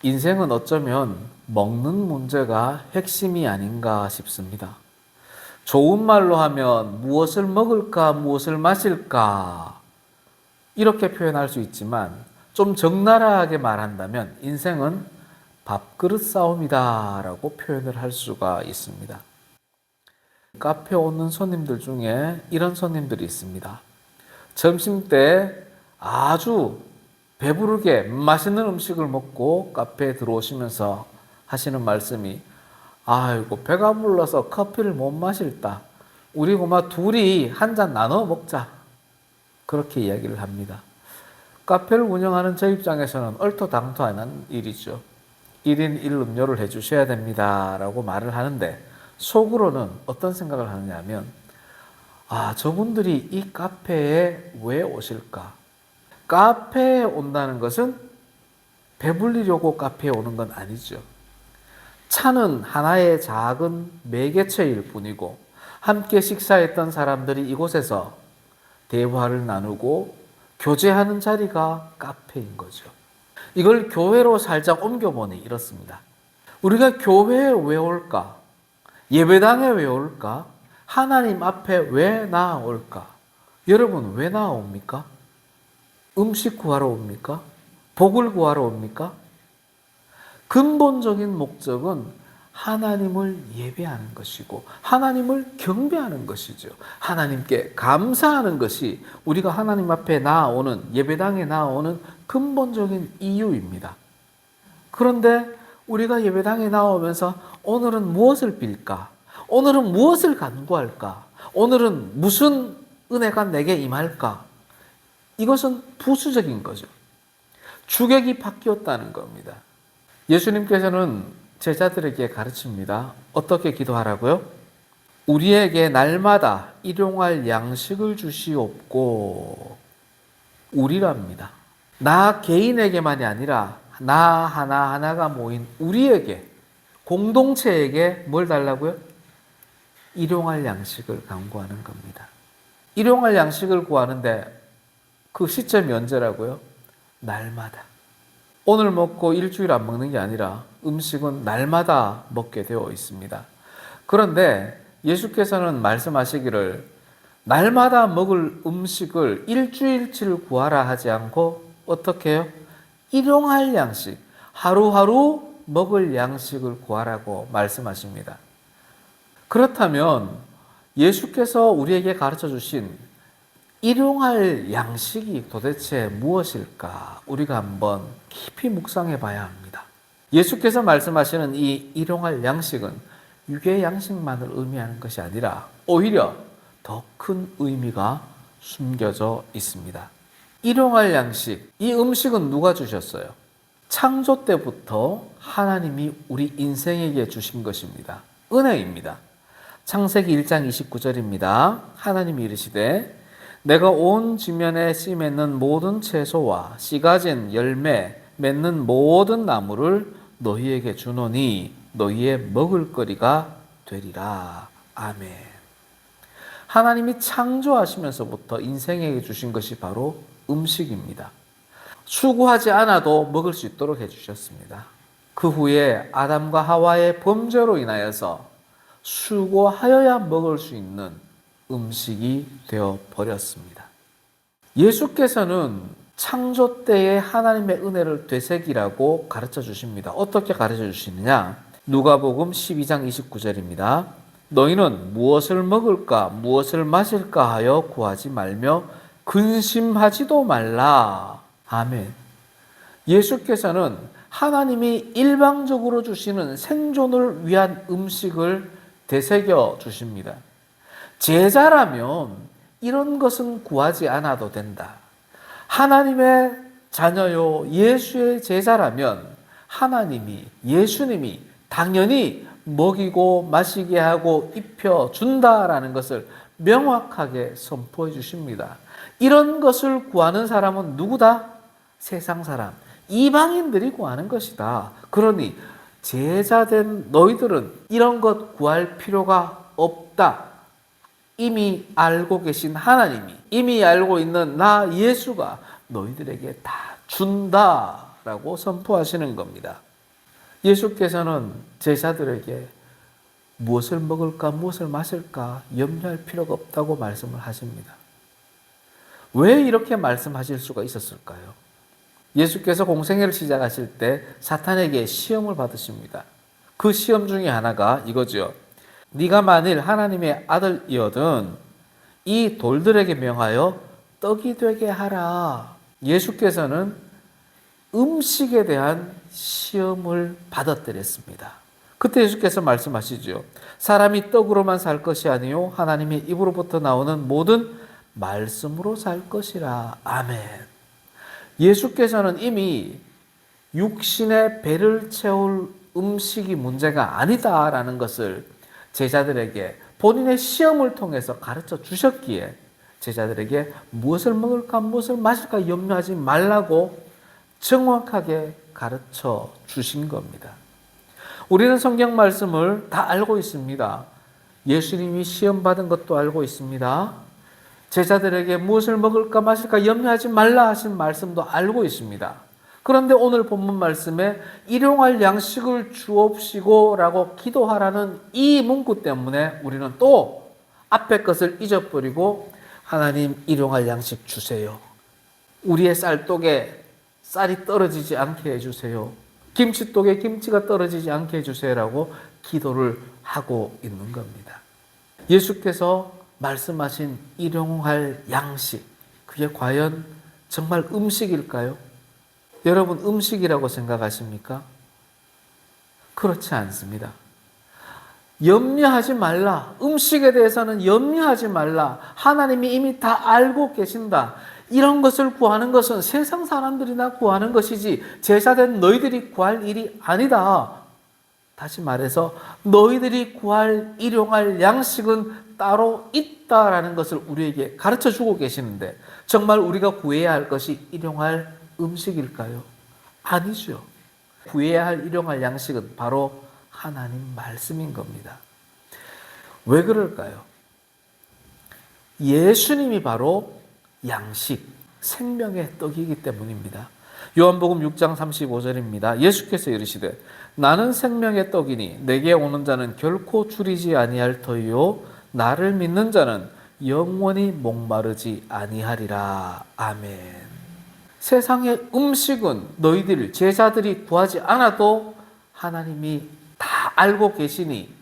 인생은 어쩌면 먹는 문제가 핵심이 아닌가 싶습니다. 좋은 말로 하면 무엇을 먹을까, 무엇을 마실까 이렇게 표현할 수 있지만 좀 적나라하게 말한다면 인생은 밥그릇 싸움이다 라고 표현을 할 수가 있습니다. 카페 오는 손님들 중에 이런 손님들이 있습니다. 점심때 아주 배부르게 맛있는 음식을 먹고 카페에 들어오시면서 하시는 말씀이 아이고 배가 불러서 커피를 못 마실다. 우리 고마 둘이 한 잔 나눠 먹자. 그렇게 이야기를 합니다. 카페를 운영하는 저 입장에서는 얼토당토하는 일이죠. 1인 1음료를 해주셔야 됩니다 라고 말을 하는데 속으로는 어떤 생각을 하느냐 하면 저분들이 이 카페에 왜 오실까? 카페에 온다는 것은 배불리려고 카페에 오는 건 아니죠. 차는 하나의 작은 매개체일 뿐이고 함께 식사했던 사람들이 이곳에서 대화를 나누고 교제하는 자리가 카페인 거죠. 이걸 교회로 살짝 옮겨보니 이렇습니다. 우리가 교회에 왜 올까? 예배당에 왜 올까? 하나님 앞에 왜 나올까? 여러분 왜 나옵니까? 음식 구하러 옵니까? 복을 구하러 옵니까? 근본적인 목적은 하나님을 예배하는 것이고 하나님을 경배하는 것이죠. 하나님께 감사하는 것이 우리가 하나님 앞에 나아오는 예배당에 나아오는 근본적인 이유입니다. 그런데 우리가 예배당에 나오면서 오늘은 무엇을 빌까? 오늘은 무엇을 간구할까? 오늘은 무슨 은혜가 내게 임할까? 이것은 부수적인 거죠. 주객이 바뀌었다는 겁니다. 예수님께서는 제자들에게 가르칩니다. 어떻게 기도하라고요? 우리에게 날마다 일용할 양식을 주시옵고 우리랍니다. 나 개인에게만이 아니라 나 하나하나가 모인 우리에게 공동체에게 뭘 달라고요? 일용할 양식을 간구하는 겁니다. 일용할 양식을 구하는데 그 시점이 언제라고요? 날마다. 오늘 먹고 일주일 안 먹는 게 아니라 음식은 날마다 먹게 되어 있습니다. 그런데 예수께서는 말씀하시기를 날마다 먹을 음식을 일주일치를 구하라 하지 않고 어떻게 해요? 일용할 양식, 하루하루 먹을 양식을 구하라고 말씀하십니다. 그렇다면 예수께서 우리에게 가르쳐 주신 일용할 양식이 도대체 무엇일까? 우리가 한번 깊이 묵상해 봐야 합니다. 예수께서 말씀하시는 이 일용할 양식은 육의 양식만을 의미하는 것이 아니라 오히려 더 큰 의미가 숨겨져 있습니다. 일용할 양식, 이 음식은 누가 주셨어요? 창조 때부터 하나님이 우리 인생에게 주신 것입니다. 은혜입니다. 창세기 1장 29절입니다. 하나님이 이르시되 내가 온 지면에 씨 맺는 모든 채소와 씨 가진 열매 맺는 모든 나무를 너희에게 주노니 너희의 먹을거리가 되리라. 아멘. 하나님이 창조하시면서부터 인생에게 주신 것이 바로 음식입니다. 수고하지 않아도 먹을 수 있도록 해주셨습니다. 그 후에 아담과 하와의 범죄로 인하여서 수고하여야 먹을 수 있는 음식이 되어 버렸습니다. 예수께서는 창조 때에 하나님의 은혜를 되새기라고 가르쳐 주십니다. 어떻게 가르쳐 주시느냐? 누가복음 12장 29절입니다. 너희는 무엇을 먹을까 무엇을 마실까 하여 구하지 말며 근심하지도 말라. 아멘. 예수께서는 하나님이 일방적으로 주시는 생존을 위한 음식을 되새겨 주십니다. 제자라면 이런 것은 구하지 않아도 된다. 하나님의 자녀요 예수의 제자라면 하나님이 예수님이 당연히 먹이고 마시게 하고 입혀준다라는 것을 명확하게 선포해 주십니다. 이런 것을 구하는 사람은 누구다? 세상 사람, 이방인들이 구하는 것이다. 그러니 제자된 너희들은 이런 것 구할 필요가 없다. 이미 알고 계신 하나님이, 이미 알고 있는 나 예수가 너희들에게 다 준다라고 선포하시는 겁니다. 예수께서는 제자들에게 무엇을 먹을까, 무엇을 마실까 염려할 필요가 없다고 말씀을 하십니다. 왜 이렇게 말씀하실 수가 있었을까요? 예수께서 공생애를 시작하실 때 사탄에게 시험을 받으십니다. 그 시험 중에 하나가 이거죠. 네가 만일 하나님의 아들이거든 이 돌들에게 명하여 떡이 되게 하라. 예수께서는 음식에 대한 시험을 받았더랬습니다. 그때 예수께서 말씀하시죠. 사람이 떡으로만 살 것이 아니요 하나님의 입으로부터 나오는 모든 말씀으로 살 것이라. 아멘. 예수께서는 이미 육신의 배를 채울 음식이 문제가 아니다라는 것을 제자들에게 본인의 시험을 통해서 가르쳐 주셨기에 제자들에게 무엇을 먹을까 무엇을 마실까 염려하지 말라고 정확하게 가르쳐 주신 겁니다. 우리는 성경 말씀을 다 알고 있습니다. 예수님이 시험받은 것도 알고 있습니다. 제자들에게 무엇을 먹을까 마실까 염려하지 말라 하신 말씀도 알고 있습니다. 그런데 오늘 본문 말씀에 일용할 양식을 주옵시고 라고 기도하라는 이 문구 때문에 우리는 또 앞에 것을 잊어버리고 하나님 일용할 양식 주세요. 우리의 쌀독에 쌀이 떨어지지 않게 해주세요. 김치독에 김치가 떨어지지 않게 해주세요라고 기도를 하고 있는 겁니다. 예수께서 말씀하신 일용할 양식, 그게 과연 정말 음식일까요? 여러분 음식이라고 생각하십니까? 그렇지 않습니다. 염려하지 말라. 음식에 대해서는 염려하지 말라. 하나님이 이미 다 알고 계신다. 이런 것을 구하는 것은 세상 사람들이나 구하는 것이지 제자된 너희들이 구할 일이 아니다. 다시 말해서 너희들이 구할 일용할 양식은 따로 있다라는 것을 우리에게 가르쳐 주고 계시는데 정말 우리가 구해야 할 것이 일용할 음식일까요? 아니죠. 구해야 할 일용할 양식은 바로 하나님 말씀인 겁니다. 왜 그럴까요? 예수님이 바로 양식, 생명의 떡이기 때문입니다. 요한복음 6장 35절입니다. 예수께서 이르시되 나는 생명의 떡이니 내게 오는 자는 결코 줄이지 아니할 터이요 나를 믿는 자는 영원히 목마르지 아니하리라. 아멘. 세상의 음식은 너희들 제자들이 구하지 않아도 하나님이 다 알고 계시니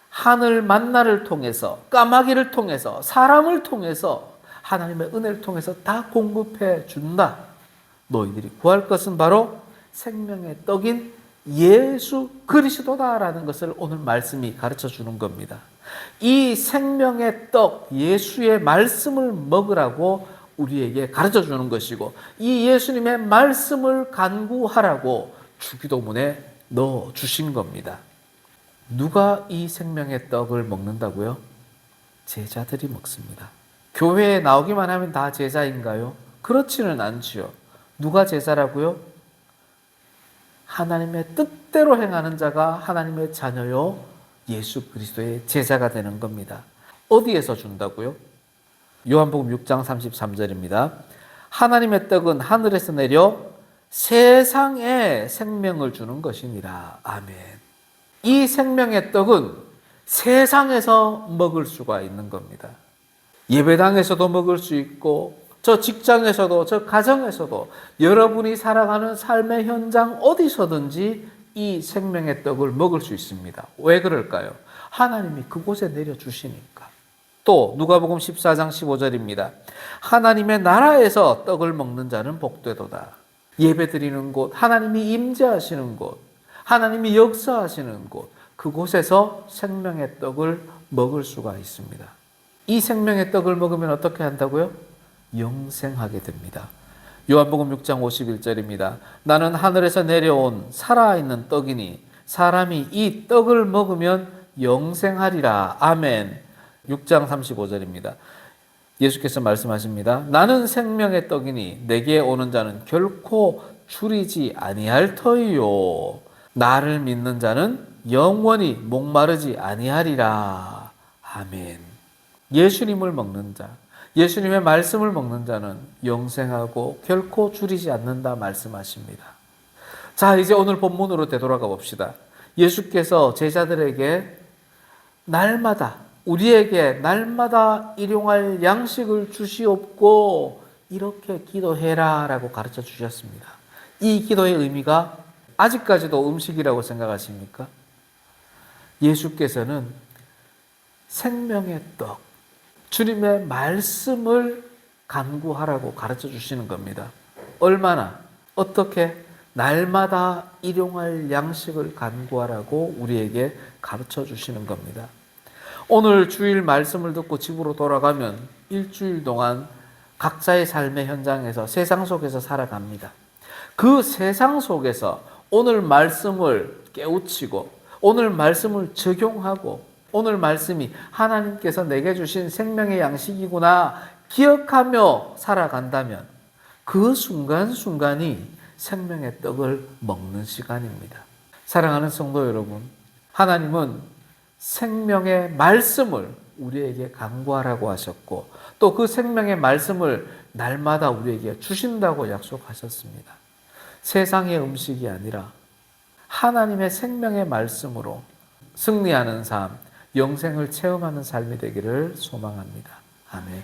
하늘 만나를 통해서 까마귀를 통해서 사람을 통해서 하나님의 은혜를 통해서 다 공급해 준다. 너희들이 구할 것은 바로 생명의 떡인 예수 그리스도다라는 것을 오늘 말씀이 가르쳐 주는 겁니다. 이 생명의 떡 예수의 말씀을 먹으라고 우리에게 가르쳐 주는 것이고 이 예수님의 말씀을 간구하라고 주기도문에 넣어 주신 겁니다. 누가 이 생명의 떡을 먹는다고요? 제자들이 먹습니다. 교회에 나오기만 하면 다 제자인가요? 그렇지는 않지요. 누가 제자라고요? 하나님의 뜻대로 행하는 자가 하나님의 자녀요 예수 그리스도의 제자가 되는 겁니다. 어디에서 준다고요? 요한복음 6장 33절입니다. 하나님의 떡은 하늘에서 내려 세상에 생명을 주는 것이니라. 아멘. 이 생명의 떡은 세상에서 먹을 수가 있는 겁니다. 예배당에서도 먹을 수 있고 저 직장에서도 저 가정에서도 여러분이 살아가는 삶의 현장 어디서든지 이 생명의 떡을 먹을 수 있습니다. 왜 그럴까요? 하나님이 그곳에 내려주시니까. 또 누가복음 14장 15절입니다. 하나님의 나라에서 떡을 먹는 자는 복되도다. 예배드리는 곳, 하나님이 임재하시는 곳, 하나님이 역사하시는 곳, 그곳에서 생명의 떡을 먹을 수가 있습니다. 이 생명의 떡을 먹으면 어떻게 한다고요? 영생하게 됩니다. 요한복음 6장 51절입니다. 나는 하늘에서 내려온 살아있는 떡이니 사람이 이 떡을 먹으면 영생하리라. 아멘. 6장 35절입니다. 예수께서 말씀하십니다. 나는 생명의 떡이니 내게 오는 자는 결코 줄이지 아니할 터이요 나를 믿는 자는 영원히 목마르지 아니하리라. 아멘. 예수님을 먹는 자, 예수님의 말씀을 먹는 자는 영생하고 결코 줄이지 않는다 말씀하십니다. 자, 이제 오늘 본문으로 되돌아가 봅시다. 예수께서 제자들에게 우리에게 날마다 일용할 양식을 주시옵고 이렇게 기도해라 라고 가르쳐 주셨습니다. 이 기도의 의미가 아직까지도 음식이라고 생각하십니까? 예수께서는 생명의 떡, 주님의 말씀을 간구하라고 가르쳐 주시는 겁니다. 얼마나, 어떻게? 날마다 일용할 양식을 간구하라고 우리에게 가르쳐 주시는 겁니다. 오늘 주일 말씀을 듣고 집으로 돌아가면 일주일 동안 각자의 삶의 현장에서 세상 속에서 살아갑니다. 그 세상 속에서 오늘 말씀을 깨우치고 오늘 말씀을 적용하고 오늘 말씀이 하나님께서 내게 주신 생명의 양식이구나 기억하며 살아간다면 그 순간순간이 생명의 떡을 먹는 시간입니다. 사랑하는 성도 여러분, 하나님은 생명의 말씀을 우리에게 간구하라고 하셨고 또 그 생명의 말씀을 날마다 우리에게 주신다고 약속하셨습니다. 세상의 음식이 아니라 하나님의 생명의 말씀으로 승리하는 삶, 영생을 체험하는 삶이 되기를 소망합니다. 아멘.